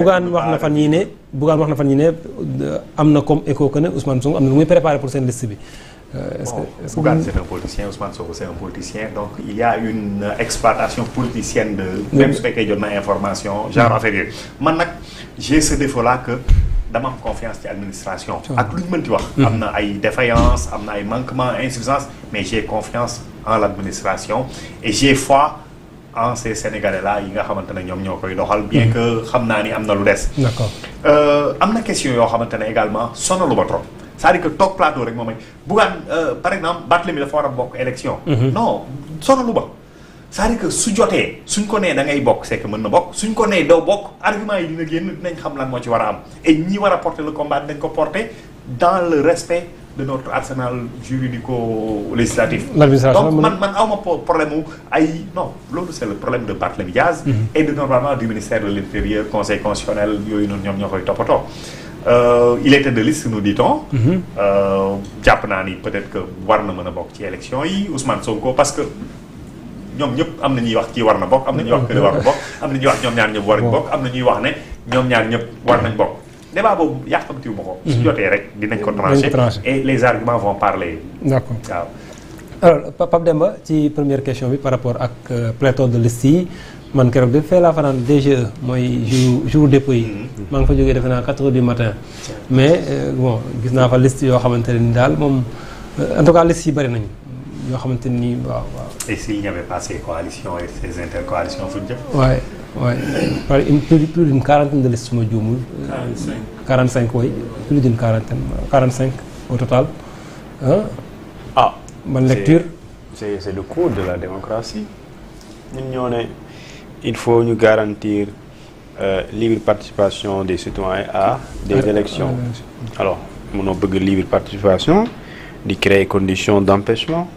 Bougane wax na fan yii ne am na comme écho que ne Ousmane Sonko am na lu muy préparé pour seen liste bi. est-ce que Bougane c'est un politicien, Ousmane Sonko c'est un politicien, donc il y a une exploitation politicienne de. même su fekkee jot na information genre affaire yooyu. man nag j'ai ce défaut là que dama am confiance ci administration. ak lu ñu mën ci wax. am na ay défaillances am na ay manquements insuffisances mais j'ai confiance en l'administration et j'ai foi en ces Sénégalais là yi nga xamante ne ñoom ñoo koy doxal. bien que xam naa ni am na lu des. d'accord am na question yoo xamante ne également sonalu ba trop. c'est-à-dire que toog plateau rek moom mooy Bougane par exemple Barthélémy dafa war a bokk élection. non sonalu ba. c'est-à-dire que su jotee suñ ko nee da ngay bokk c'est que mën na bokk suñ ko nee doo bokk argument yi dina génn dinañ xam lan moo ci war a am et ñi war a porter le combat dinañ ko porter dans le respect de notre arsenal juridico-législatif. l'administration donc man awma problème mu ay non loolu c'est le problème de Barthélémy Diaz. et de normalement du ministère de l'Intérieur conseil constitutionnel yooyu noonu ñoom ñoo koy toppatoo. il était de liste nous dit-on. jàpp naa ni peut-être que war na mën a bokk ci élection yi Ousmane Sonko parce que ñoom ñëpp am na ñuy wax kii war na bokk am na ñuy wax que war na bokk am na ñuy wax ñoom ñaar ñëpp war nañ bokk am na ñuy wax ne ñoom ñaar ñëpp war nañ bokk. débat boobu yàqamtiwu ma ko. su jotee rek dinañ ko trancher et les arguments vont parler. d'accord waaw. alors Pape Demba ci première question bi par rapport ak pléthore de liste yi man keroog de fee laa fanaan DGE mooy jour dépôt yi. maa ngi fa jógee defe naa 4 heures du matin. mais bon gis naa fa liste yoo xamante ne ni daal moom en tout cas liste yi bëri nañu yoo xamante ni waaw. et s'il n'y avait pas ces coalitions et ces intercoalitions fu ñu jëm. waaye par plus d'une quarantaine de listes su ma juumul. 45 oui plus d'une quarantaine 45 au total. Bonne lecture. C'est le cours de la démocratie. ñun ñoo ne il faut ñu garantir libre participation des citoyens à des élections. Alors mënoo bëgg libre participation di créer conditions d'empêchement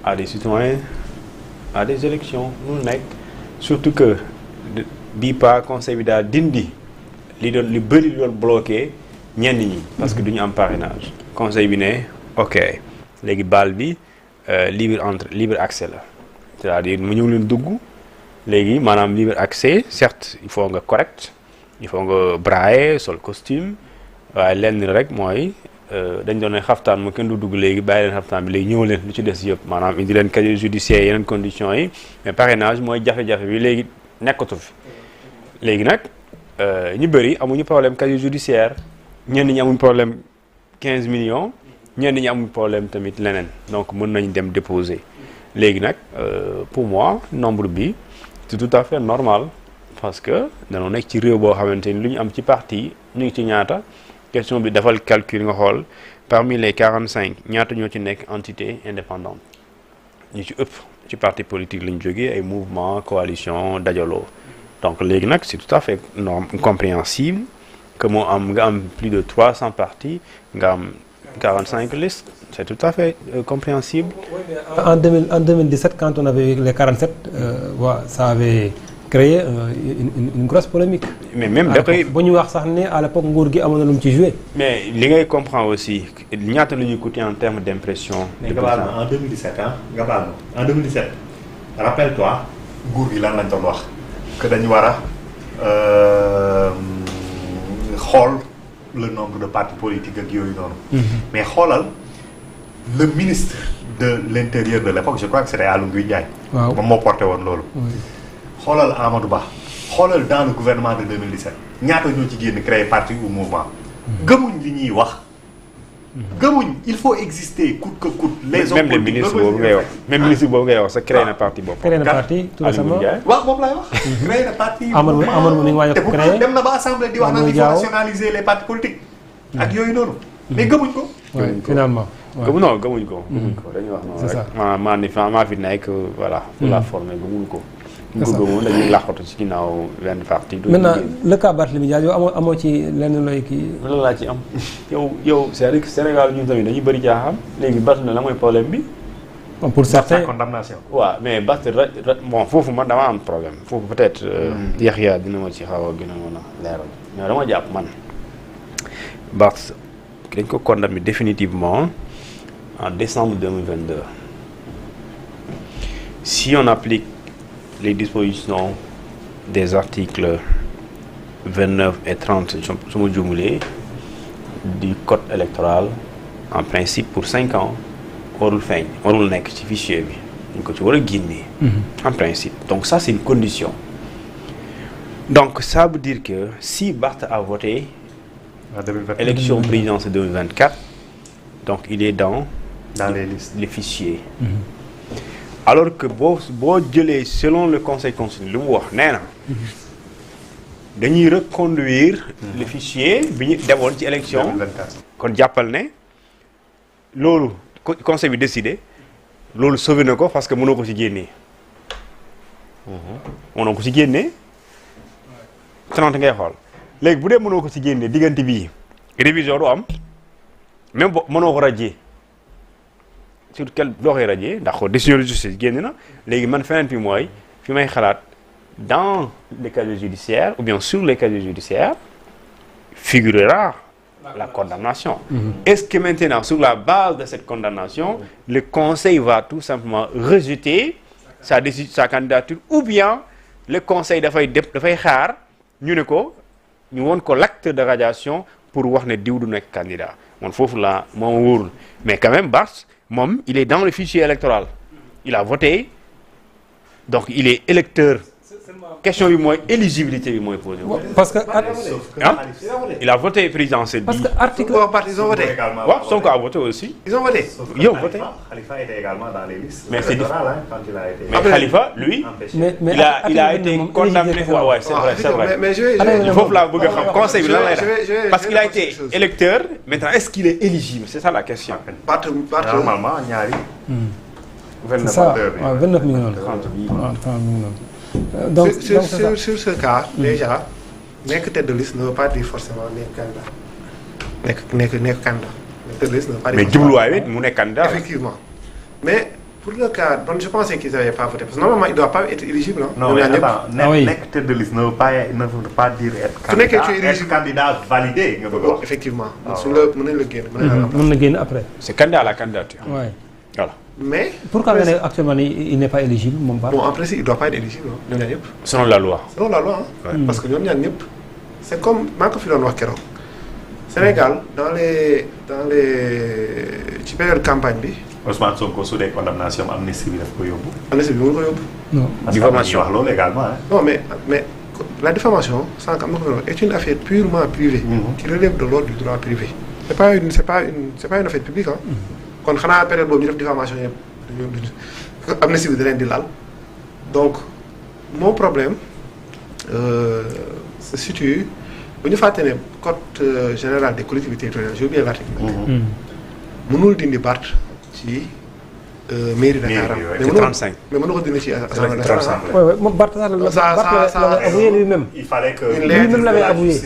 à des citoyens à des élections mu nekk surtout que bii pas conseil bi daal dindi li bëri doon bloqué ñenn ñi parce que duñu am parrainage conseil bi ne ok léegi baal bi libre accès la c'est-à-dire mu ñëw leen dugg léegi maanaam libre accès certes il faut nga correct il faut nga brailler sol costume waaye lenn rek mooy dañ doon ne xaftaan mu kenn du dugg léegi bàyyi leen xaftaan bi léegi ñëw leen lu ci des yëpp maanaam indi leen casier judiciaire yeneen conditions yi mais parrainage mooy jafe-jafe bi léegi nekkatu fi léegi nag ñu bëri amuñu problème casier judiciaire ñenn ñi amuñu problème 15 millions ñenn ñi amuñu problème tamit leneen donc mën nañ dem déposer léegi nag pour moi nombre bi c'est tout à fait normal parce que dañoo nekk ci réew boo xamante ni lu ñu am ci parti ñu ngi ci ñaata question bi defal calcul nga xool parmi les 45 ñaata ñoo ci nekk entité indépendante ñu ci ëpp ci parti politique lañ jógee ay mouvement coalition dajaloo donc léegi nag c'est tout à fait compréhensible que moo am nga am plus de 300 partis nga am 45 listes c'est tout à fait compréhensible. En 2017 quand on avait les 47 ça avait créé une grosse polémique. mais même da koy bu ñu wax sax ne à l'époque nguur gi amoon na lu mu ci joué. mais li ngay comprendre aussi ñaata la ñuy coûter en termes d'impression. mais nga baal ma en 2017 nga baal ma en 2017 rappelle-toi nguur gi lan lañ doon wax que dañu war a xool le nombre de partis politiques ak yooyu noonu. mais xoolal le ministre de l'intérieur de l'époque je crois que c'était Aly Ngouille Ndiaye. waaw moom moo porté woon loolu. xoolal Amadou Ba xoolal dans le gouvernement de 2017 ñaata ñoo ci génn créer parti ou mouvement. gëmuñ li ñuy wax. gëmuñ il faut exister coûte que coûte. les hommes même ministre boobu ngay wax même ministre boobu ngay wax sax créé na parti boobu. créé na parti tout récemment waaw moom laay wax. créé na parti Amadou mi ngi waaj a créé te dem na ba assemblée di wax naan il faut nationaliser les partis politiques. ak yooyu noonu. mais gëmuñ ko. finalement. non gëmuñ ko. dañuy wax noonu rek maa fi nekk voilà. pour la former gëmuñ ko. ñu ko gëmoon dañuy làqatu ci ginnaaw benn parti. maintenant le cas Barthélémy Dias yow amoo ci lenn looy kii. lan laa ci am yow c'est-à-dire que Sénégal ñun tamit dañuy bëri jaaxam léegi Barthélémy la mooy problème bi. pour certains condamnation. waaw mais Barthélémy bon foofu man dama am problème foofu peut-être. Yaxya dina ma ci xaw a gën a mën a leeral mais dama jàpp man Barth dañ ko condamné définitivement en décembre 2022 si on applique les dispositions des articles 29 et 30 su ma juumulee du code électoral en principe pour 5 ans warul feeñ warul nekk ci fichier bi dañ ko ci war a génnee. En principe donc ça c'est une condition. Donc ça veut dire que si Barth a voté élection présidentielle 2024 donc il est dans les listes, les fichiers. Alors que boo jëlee selon le conseil constitutionnel lu mu wax nee na dañuy reconduire le fichier bi ñu demoon ci élection kon jàppal ne loolu conseil bi décidé loolu sauvé na ko parce que mënoo ko ci génnee mënoo ko ci génnee 30 ngay xool léegi bu dee mënoo ko ci génnee diggante bii révision du am même bo mënoo ko rajee sur quel loo koy rajee ndax décision de justice génn na léegi man feneen fi mooy fi may xalaat dans les casiers judiciaires ou bien sur les casiers judiciaires figurera la condamnation. Est-ce que maintenant sur la base de cette condamnation le conseil va tout simplement rejeter sa candidature ou bien le conseil dafay xaar ñu ne ko ñu woon ko l'acte de radiation pour wax ne diw du nekk candidat man foofu la moom wóorul mais quand même Barth moom il est dans le fichier électoral il a voté donc il est électeur question bi mooy éligibilité bi mooy posé. parce que il a voté présidentiel. parce que article ils ont voté. waaw Sonko a voté aussi. Ils ont voté. Ils ont voté. Khalifa était également dans les listes. Mais c'est différent quand il a été. Mais Khalifa lui. il a été condamné. Ouais, c'est vrai. Mais il faut la bëgg a xam conseil bi lan lay def parce qu'il a été électeur maintenant est-ce qu'il est éligible c'est ça la question. Normalement ñaari. 29 ça waaw 29 mi ngi noonu. 30 mi ngi noonu. Donc sur ce cas déjà nekk tête de liste ne veut pas dire forcément nekk candidat nekk candidat tête de liste ne veut pas dire mais jubluwaay bi mu nekk candidat effectivement mais pour le cas donc je pensais qu'ils n'avaient pas voté parce que normalement il doit pas être éligible non mais attends nekk tête de liste ne veut pas dire être candidat être candidat validé nga bëgg a wax effectivement su la mën nañ la génn mën na génn après c'est candidat à la candidature voilà. Mais pourquoi actuellement il n'est pas éligible moom Barth. Bon en principe il doit pas être éligible ñoom ñaar ñëpp. Selon la loi. Selon la loi parce que ñoom ñaar ñëpp c'est comme maa ko fi doon wax keroog Sénégal dans les ci période campagne bi. Ousmane Sonko su dee condamnation amnistie bi daf ko yóbbu. Amnistie bi mënu ko yóbbu. non diffamation wax loolu également non mais la diffamation sànq am na ko fi est une affaire purement privée. qui relève de l'ordre du droit privé. c'est pas une affaire publique kon xanaa période boobu ñu def diffamation yëpp amnistie bi da leen di laal donc mon problème se situe bu ñu fàtte ne code général des collectivités territoriales j'ai oublié l'article mënul dindi Barth ci mairie Dakar mais 35 mais mën na ko dindi ci assemblée nationale. moom Barth sax la avoué lui-même. il fallait que lui-même l'avait avoué.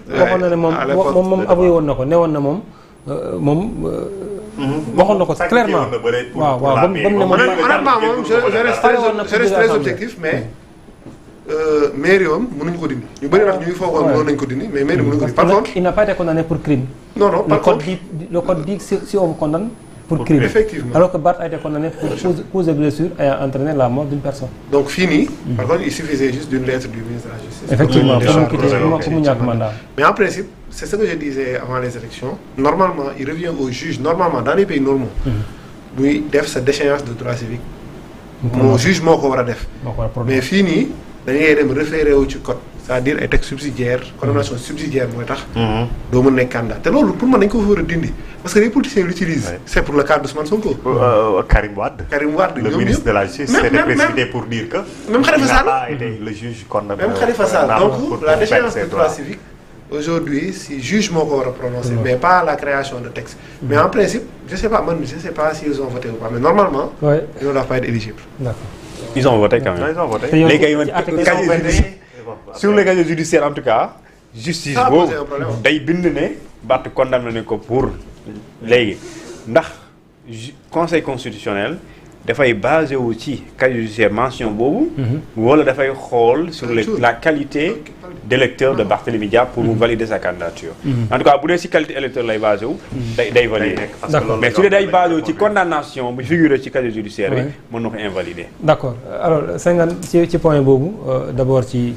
waxoon na ne moom avoué woon na ko ne woon na moom waxoon na ko clairement waaw ba mu ne moom honnêtement moom je reste très objectif mais mairie moom mënuñu ko dindi ñu bëri nag ñuy foogoon mënoon nañu ko dindi mais mairie mënuñu ko dindi par contre il n'a pas été condamné pour crime. Non par contre le code dit si on vous condamne pour crime effectivement alors que Barth a été condamné pour cause de blessure ayant entraîné la mort d'une personne. Donc fii nii par contre il suffisait juste d'une lettre du ministre de la Justice. Effectivement pour mu ñàkk mandat. Mais en principe c'est ce que je disais avant les élections normalement il revient au juge normalement dans les pays normaux muy def sa déchéance de droit civique moo juge moo ko war a def mais fii nii dañuy dem référé wu ci code c'est-à-dire ay textes subsidiaires condamnation subsidiaire mooy tax doo mën nekk candidat te loolu pour man dañ ko war a dindi parce que les politiciens l'utilisent c'est pour le cas d'Ousmane Sonko. Karim Wade le ministre de la Justice s'était précipité pour dire que même Khalifa Sall le juge condamné même Khalifa Sall donc la déchéance de droit civique aujourd'hui si juge moo ko war a prononcer mais pas la création de texte mais en principe je sais pas s'ils ont voté ou pas mais normalement ils ne doivent pas être éligibles. D'accord. Ils ont voté quand même. Ils ont voté. Sur les casiers judiciaires en tout cas justice boobu day bind ne Barth condamné nañ ko pour léegi ndax conseil constitutionnel dafay basé wu ci casier judiciaire mention boobu wala dafay xool sur la qualité d'électeur de Barthélémy Dias pour mu valider sa candidature en tout cas bu dee ci qualité électeur lay basé wu day valider mais su dee day basé wu ci condamnation bu figuré ci casier judiciaire bi mën na ko invalider. D'accord alors Senghane ci point boobu d'abord ci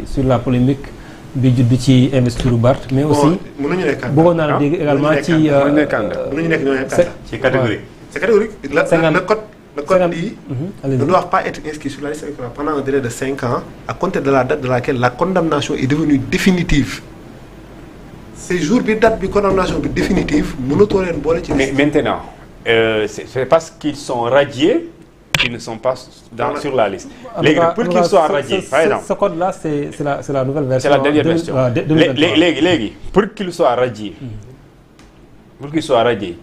sur la polémique bi judd ci investiture Barth mais aussi mënuñu nekk candidat bëggoon naa la dégg également ci mënuñu nekk ñoo ci catégorie. c'est catégorique. Le code dit ne allez-y. doit pas être inscrit sur la liste électorale pendant un délai de 5 ans à compter de la date de laquelle la condamnation est devenue définitive. Ces jours bi date bi condamnation bi définitive mënatoo leen boole ci Mais liste. maintenant, c'est parce qu'ils sont radiés qu'ils ne sont pas sur la liste. En tout Léegi cas, nag pour qu'ils soient radiés, par exemple, ce code là c'est la nouvelle version. c'est la dernière version. waaw 2023. Léegi pour qu'ils soient radiés, pour qu'ils soient radiés,